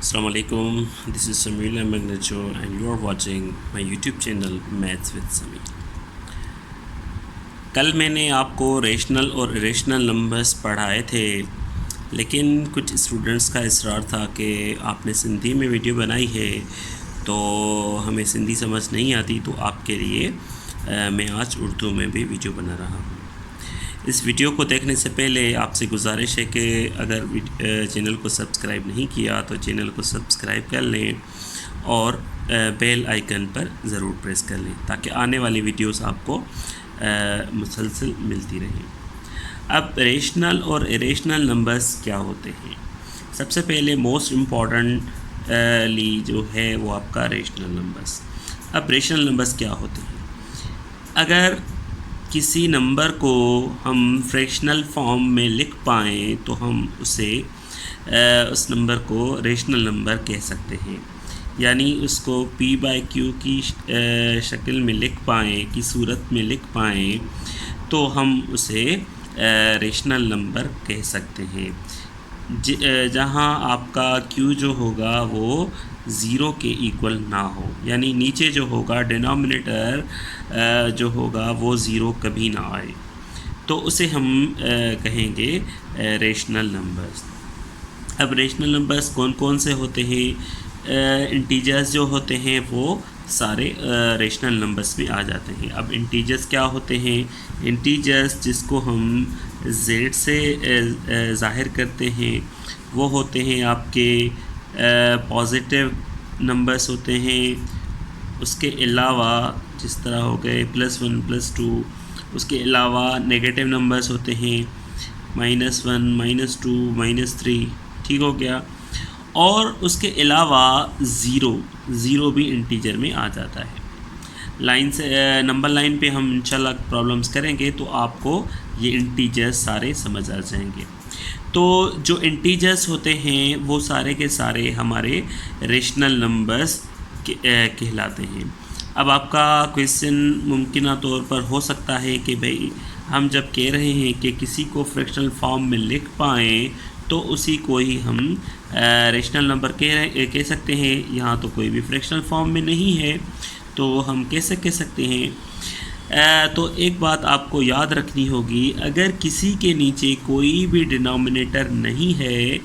Assalamualaikum. This is Samir Magnacho and you are watching my YouTube channel Maths with Samir. कल मैंने आपको rational और irrational numbers पढ़ाए थे, लेकिन कुछ स्टूडेंट्स का इसरार था कि आपने सिंधी में वीडियो बनाई है तो हमें सिंधी समझ नहीं आती, तो आपके लिए मैं आज उर्दू में भी वीडियो बना रहा हूँ। इस वीडियो को देखने से पहले आपसे गुजारिश है कि अगर चैनल को सब्सक्राइब नहीं किया तो चैनल को सब्सक्राइब कर लें और बेल आइकन पर ज़रूर प्रेस कर लें ताकि आने वाली वीडियोस आपको मुसलसल मिलती रहें। अब रेशनल और इरेशनल नंबर्स क्या होते हैं? सबसे पहले मोस्ट इम्पॉर्टेंटली जो है वो आपका रेशनल नंबर्स। अब रेशनल नंबर्स क्या होते हैं? अगर किसी नंबर को हम फ्रैक्शनल फॉर्म में लिख पाएँ तो हम उसे उस नंबर को रेशनल नंबर कह सकते हैं, यानी उसको p/q की शक्ल में लिख पाएँ, की सूरत में लिख पाएँ तो हम उसे रेशनल नंबर कह सकते हैं। जहाँ आपका q जो होगा वो ज़ीरो के इक्वल ना हो, यानी नीचे जो होगा डिनोमिनेटर जो होगा वो ज़ीरो कभी ना आए, तो उसे हम कहेंगे रेशनल नंबर्स। अब रेशनल नंबर्स कौन कौन से होते हैं? इंटीजर्स जो होते हैं वो सारे रेशनल नंबर्स में आ जाते हैं। अब इंटीजर्स क्या होते हैं? इंटीजर्स जिसको हम z से ज़ाहिर करते हैं वो होते हैं आपके पॉजिटिव नंबर्स होते हैं। उसके अलावा जिस तरह हो गए +1 +2, उसके अलावा नेगेटिव नंबर्स होते हैं -1 -2 -3, ठीक हो गया। और उसके अलावा ज़ीरो भी इंटीजर में आ जाता है। लाइन से नंबर लाइन पे हम इंशाल्लाह प्रॉब्लम्स करेंगे तो आपको ये इंटीजर्स सारे समझ आ जाएंगे। तो जो इंटीजर्स होते हैं वो सारे के सारे हमारे रेशनल नंबर्स कहलाते हैं। अब आपका क्वेश्चन मुमकिन तौर पर हो सकता है कि भाई हम जब कह रहे हैं कि किसी को फ्रैक्शनल फॉर्म में लिख पाएँ तो उसी को ही हम रेशनल नंबर कह सकते हैं। यहाँ तो कोई भी फ्रैक्शनल फॉर्म में नहीं है तो हम कैसे कह सकते हैं? तो एक बात आपको याद रखनी होगी, अगर किसी के नीचे कोई भी डिनोमिनेटर नहीं है,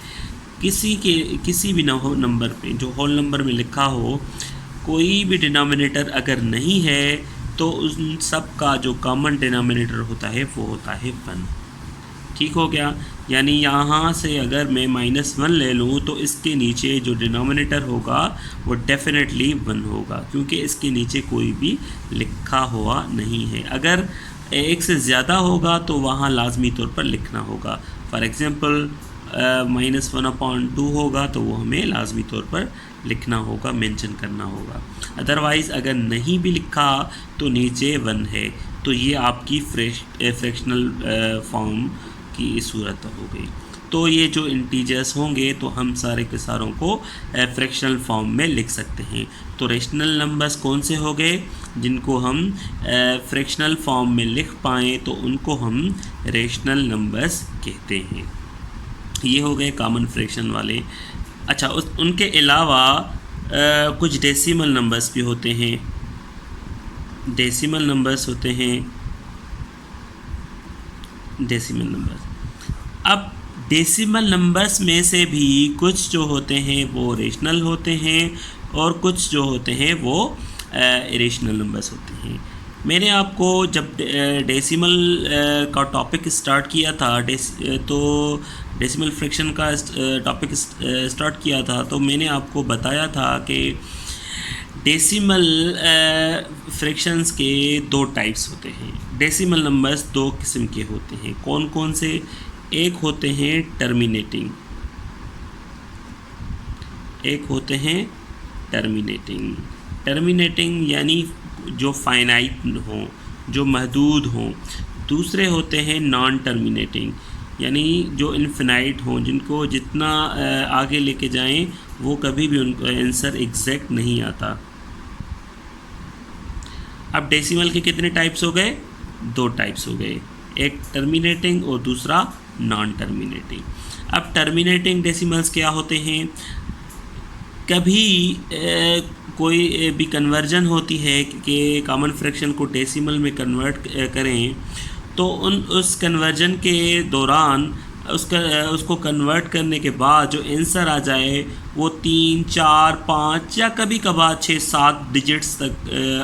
किसी भी नंबर पे जो होल नंबर में लिखा हो कोई भी डिनोमिनेटर अगर नहीं है तो उन सब का जो कॉमन डिनोमिनेटर होता है वो होता है 1। ठीक हो गया? यानी यहाँ से अगर मैं -1 ले लूँ तो इसके नीचे जो डिनोमिनेटर होगा वो डेफिनेटली 1 होगा, क्योंकि इसके नीचे कोई भी लिखा हुआ नहीं है। अगर एक से ज़्यादा होगा तो वहाँ लाजमी तौर पर लिखना होगा। फॉर एग्ज़ाम्पल -1/2 होगा तो वो हमें लाजमी तौर पर लिखना होगा, मेंशन करना होगा। अदरवाइज़ अगर नहीं भी लिखा तो नीचे 1 है, तो ये आपकी फ्रैक्शनल फॉर्म की सूरत हो गई। तो ये जो इंटीजर्स होंगे तो हम सारे के सारों को फ्रैक्शनल फॉर्म में लिख सकते हैं। तो रेशनल नंबर्स कौन से हो गए? जिनको हम फ्रैक्शनल फॉर्म में लिख पाएँ तो उनको हम रेशनल नंबर्स कहते हैं। ये हो गए कॉमन फ्रैक्शन वाले। अच्छा, उनके अलावा कुछ डेसिमल नंबर्स भी होते हैं। डेसिमल नंबर्स होते हैं डेसिमल नंबर्स। अब डेसिमल नंबर्स में से भी कुछ जो होते हैं वो रेशनल होते हैं और कुछ जो होते हैं वो इरेशनल नंबर्स होते हैं। मैंने आपको जब डेसिमल का टॉपिक स्टार्ट किया था तो डेसिमल फ्रैक्शन का टॉपिक स्टार्ट किया था तो मैंने आपको बताया था कि डेसिमल फ्रैक्शंस के 2 टाइप्स होते हैं। डेसिमल नंबर्स 2 किस्म के होते हैं। कौन कौन से? एक होते हैं टर्मिनेटिंग, एक होते हैं टर्मिनेटिंग यानी जो फाइनाइट हो, जो महदूद हों। दूसरे होते हैं नॉन टर्मिनेटिंग यानी जो इन्फिनाइट हों, जिनको जितना आगे लेके जाएं वो कभी भी उनका आंसर एग्जैक्ट नहीं आता। अब डेसिमल के कितने टाइप्स हो गए? 2 टाइप्स हो गए, एक टर्मिनेटिंग और दूसरा नॉन टर्मिनेटिंग। अब टर्मिनेटिंग डेसिमल्स क्या होते हैं? कभी कोई भी कन्वर्जन होती है कि कॉमन फ्रैक्शन को डेसिमल में कन्वर्ट करें, तो उस कन्वर्जन के दौरान उसको कन्वर्ट करने के बाद जो आंसर आ जाए वो 3, 4, 5 या कभी कभार 6, 7 डिजिट्स तक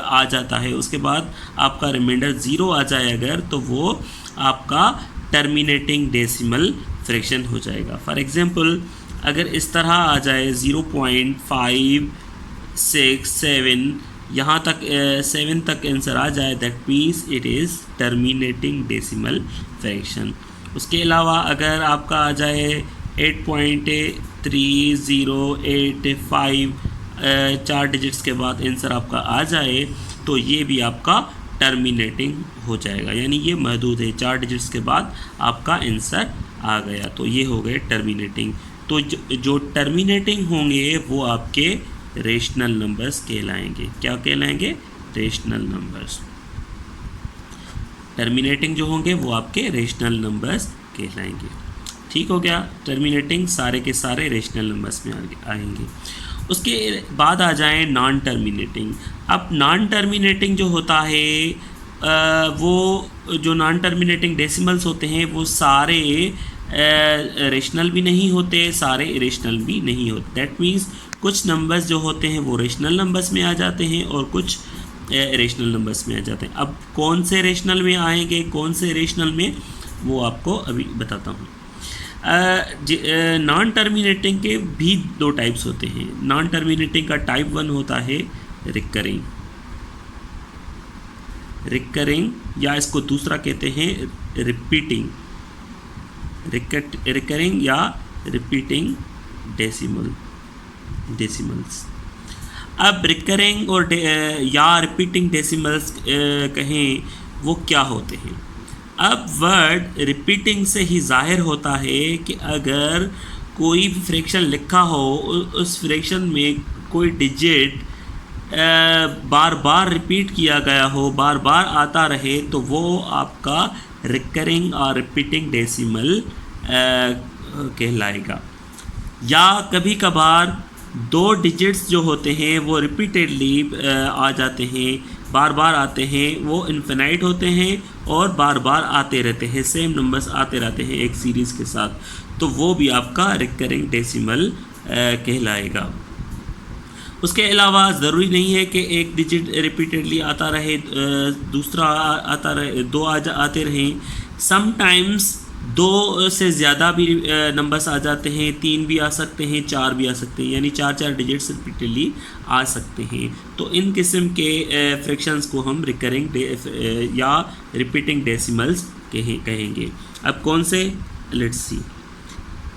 आ जाता है। उसके बाद आपका रिमाइंडर 0 आ जाए अगर, तो वो आपका टर्मिनेटिंग डेसिमल फ्रैक्शन हो जाएगा। फॉर एग्जांपल अगर इस तरह आ जाए 0.567 यहाँ तक 7 तक आंसर आ जाए, that means it is terminating decimal fraction. उसके अलावा अगर आपका आ जाए 8.3085 4 डिजिट्स के बाद आंसर आपका आ जाए, तो ये भी आपका टर्मिनेटिंग हो जाएगा, यानी ये महदूद है। 4 डिजिट्स के बाद आपका आंसर आ गया, तो ये हो गए टर्मिनेटिंग। तो जो टर्मिनेटिंग होंगे वो आपके रेशनल नंबर्स कहलाएंगे। क्या कहलाएंगे? Rational numbers. टर्मिनेटिंग जो होंगे वो आपके रेशनल नंबर्स कहलाएंगे। ठीक हो गया, टर्मिनेटिंग सारे के सारे रेशनल नंबर्स में आएंगे। उसके बाद आ जाएं नॉन टर्मिनेटिंग। अब नॉन टर्मिनेटिंग जो होता है वो जो नॉन टर्मिनेटिंग डेसिमल्स होते हैं वो सारे रेशनल भी नहीं होते, सारे इरेशनल भी नहीं होते। दैट मीन्स कुछ नंबर्स जो होते हैं वो रेशनल नंबर्स में आ जाते हैं और कुछ रेशनल नंबर्स में आ जाते हैं। अब कौन से रेशनल में आएंगे, कौन से रेशनल में, वो आपको अभी बताता हूँ। नॉन टर्मिनेटिंग के भी 2 टाइप्स होते हैं। नॉन टर्मिनेटिंग का टाइप 1 होता है रिकरिंग, या इसको दूसरा कहते हैं रिपीटिंग, रिकरिंग या रिपीटिंग डेसिमल्स। अब रिकरिंग और या रिपीटिंग डेसिमल्स कहें वो क्या होते हैं। अब वर्ड रिपीटिंग से ही जाहिर होता है कि अगर कोई भी फ्रैक्शन लिखा हो, उस फ्रैक्शन में कोई डिजिट बार बार रिपीट किया गया हो, बार बार आता रहे, तो वो आपका रिकरिंग और रिपीटिंग डेसिमल कहलाएगा। या कभी कभार 2 डिजिट्स जो होते हैं वो रिपीटेडली आ जाते हैं, बार बार आते हैं, वो इन्फिनाइट होते हैं और बार बार आते रहते हैं, सेम नंबर्स आते रहते हैं एक सीरीज़ के साथ, तो वो भी आपका रिकरिंग डेसिमल कहलाएगा। उसके अलावा ज़रूरी नहीं है कि एक डिजिट रिपीटेडली आता रहे, दूसरा आता रहे, 2 आते रहें। समटाइम्स 2 से ज़्यादा भी नंबर्स आ जाते हैं, 3 भी आ सकते हैं, 4 भी आ सकते हैं, यानी 4 डिजिट्स रिपीटेडली आ सकते हैं। तो इन किस्म के फ्रैक्शंस को हम रिकरिंग या रिपीटिंग डेसिमल्स कहेंगे। अब कौन से, लेट्स सी।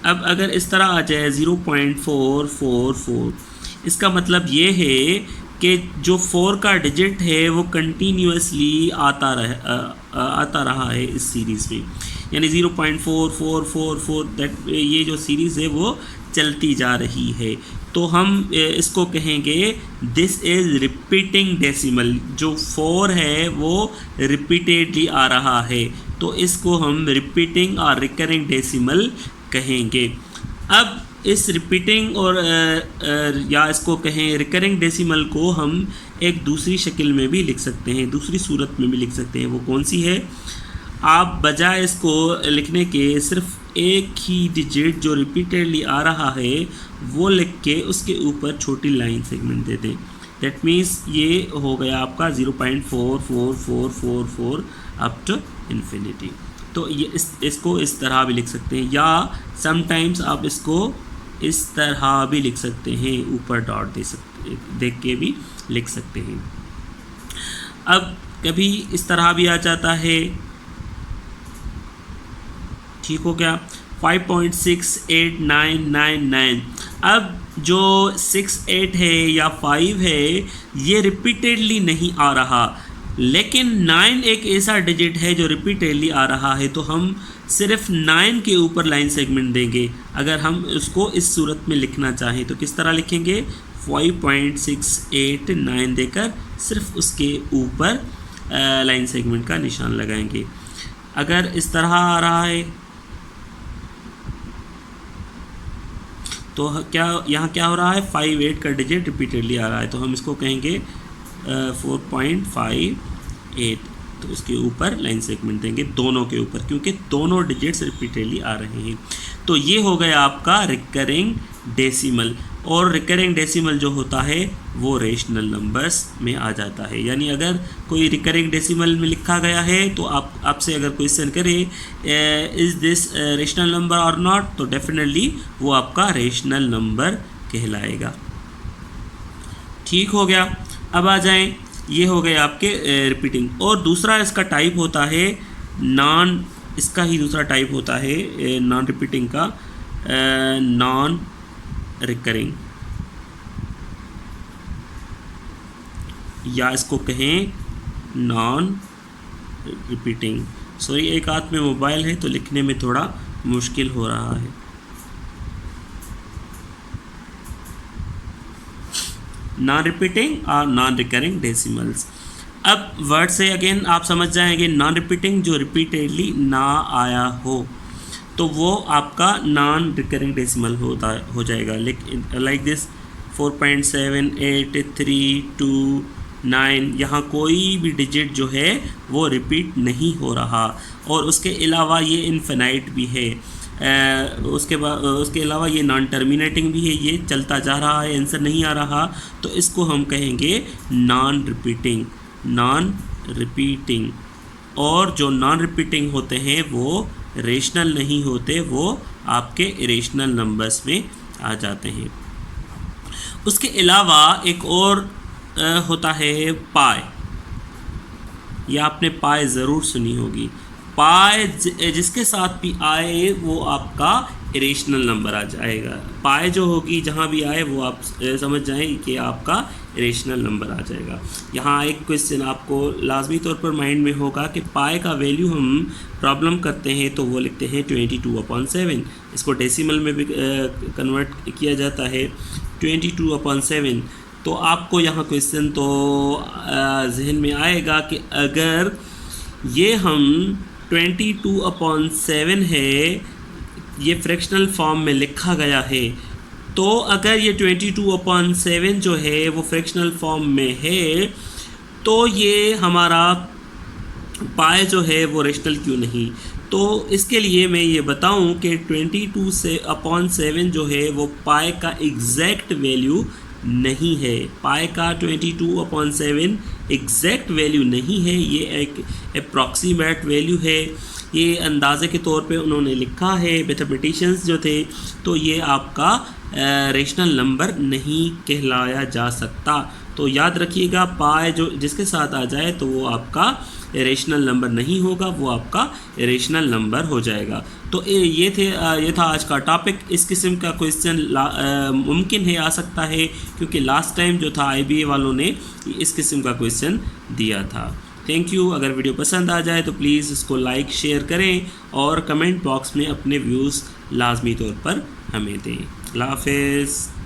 अब अगर इस तरह आ जाए 0.444, इसका मतलब ये है कि जो 4 का डिजिट है वो कंटिन्यूसली आता रहा है इस सीरीज़ में, यानी 0.4444 दैट ये जो सीरीज़ है वो चलती जा रही है। तो हम इसको कहेंगे दिस इज़ रिपीटिंग डेसिमल। जो 4 है वो रिपीटेडली आ रहा है, तो इसको हम रिपीटिंग और रिकरिंग डेसिमल कहेंगे। अब इस रिपीटिंग और या इसको कहें रिकरिंग डेसिमल को हम एक दूसरी शक्ल में भी लिख सकते हैं, दूसरी सूरत में भी लिख सकते हैं। वो कौन सी है? आप बजाय इसको लिखने के सिर्फ एक ही डिजिट जो रिपीटेडली आ रहा है वो लिख के उसके ऊपर छोटी लाइन सेगमेंट दे दें। दैट मीन्स ये हो गया आपका 0.44444 अप टू इन्फिनिटी। तो ये इसको इस तरह भी लिख सकते हैं, या समटाइम्स आप इसको इस तरह भी लिख सकते हैं, ऊपर डॉट देख के भी लिख सकते हैं। अब कभी इस तरह भी आ जाता है, ठीक हो गया, 5.68999। अब जो 68 है या 5 है ये रिपीटेडली नहीं आ रहा, लेकिन 9 एक ऐसा डिजिट है जो रिपीटेडली आ रहा है, तो हम सिर्फ 9 के ऊपर लाइन सेगमेंट देंगे। अगर हम उसको इस सूरत में लिखना चाहें तो किस तरह लिखेंगे? 5.689 देकर सिर्फ उसके ऊपर लाइन सेगमेंट का निशान लगाएंगे। अगर इस तरह आ रहा है तो क्या यहाँ क्या हो रहा है, 5 8 का डिजिट रिपीटेडली आ रहा है, तो हम इसको कहेंगे 4.58। तो इसके ऊपर लाइन सेगमेंट देंगे दोनों के ऊपर, क्योंकि दोनों डिजिट्स रिपीटेडली आ रहे हैं। तो ये हो गया आपका रिकरिंग डेसिमल। और रिकरिंग डेसिमल जो होता है वो रेशनल नंबर्स में आ जाता है। यानी अगर कोई रिकरिंग डेसिमल में लिखा गया है तो आपसे अगर क्वेश्चन करे इज़ दिस रेशनल नंबर और नॉट, तो डेफिनेटली वो आपका रेशनल नंबर कहलाएगा। ठीक हो गया। अब आ जाएं, ये हो गए आपके रिपीटिंग। और दूसरा इसका टाइप होता है नॉन, इसका ही दूसरा टाइप होता है नॉन रिपीटिंग का, नॉन रिकरिंग, या इसको कहें नॉन रिपीटिंग। सॉरी, एक हाथ में मोबाइल है तो लिखने में थोड़ा मुश्किल हो रहा है। नॉन रिपीटिंग और नॉन रिकरिंग डेसिमल्स। अब वर्ड से अगेन आप समझ जाएंगे, नॉन रिपीटिंग जो रिपीटेडली ना आया हो तो वो आपका नॉन रिकरिंग डेसिमल हो जाएगा। लाइक दिस 4.78329, यहाँ कोई भी डिजिट जो है वो रिपीट नहीं हो रहा। और उसके अलावा ये इनफिनाइट भी है, उसके अलावा ये नॉन टर्मिनेटिंग भी है, ये चलता जा रहा है, आंसर नहीं आ रहा, तो इसको हम कहेंगे नॉन रिपीटिंग, नॉन रिपीटिंग। और जो नॉन रिपीटिंग होते हैं वो रेशनल नहीं होते, वो आपके इरेशनल नंबर्स में आ जाते हैं। उसके अलावा एक और होता है पाई, या आपने पाई ज़रूर सुनी होगी। पाई जिसके साथ भी आए वो आपका इरेशनल नंबर आ जाएगा। पाई जो होगी जहाँ भी आए वो आप समझ जाएं कि आपका इरेशनल नंबर आ जाएगा। यहाँ एक क्वेश्चन आपको लाजमी तौर पर माइंड में होगा कि पाई का वैल्यू हम प्रॉब्लम करते हैं तो वो लिखते हैं 22/7। इसको डेसिमल में भी कन्वर्ट किया जाता है 22/7। तो आपको यहाँ क्वेश्चन तो जहन में आएगा कि अगर ये हम 22/7 है, ये फ्रैक्शनल फॉर्म में लिखा गया है, तो अगर ये 22/7 जो है वो फ्रैक्शनल फॉर्म में है तो ये हमारा पाई जो है वो रेशनल क्यों नहीं। तो इसके लिए मैं ये बताऊं कि 22/7 जो है वो पाई का एग्जैक्ट वैल्यू नहीं है। पाई का 22/7 एग्जैक्ट वैल्यू नहीं है, ये एक अप्रॉक्सीमेट वैल्यू है, ये अंदाज़े के तौर पे उन्होंने लिखा है मैथमेटिशियंस जो थे। तो ये आपका रेशनल नंबर नहीं कहलाया जा सकता। तो याद रखिएगा, पाई जो जिसके साथ आ जाए तो वो आपका रेशनल नंबर नहीं होगा, वो आपका रेशनल नंबर हो जाएगा। तो ये था आज का टॉपिक। इस किस्म का क्वेश्चन मुमकिन है आ सकता है, क्योंकि लास्ट टाइम जो था IBA वालों ने इस किस्म का क्वेश्चन दिया था। Thank you. अगर वीडियो पसंद आ जाए तो प्लीज़ इसको लाइक शेयर करें और कमेंट बॉक्स में अपने व्यूज़ लाजमी तौर पर हमें दें। अल्लाह हाफ़िज़।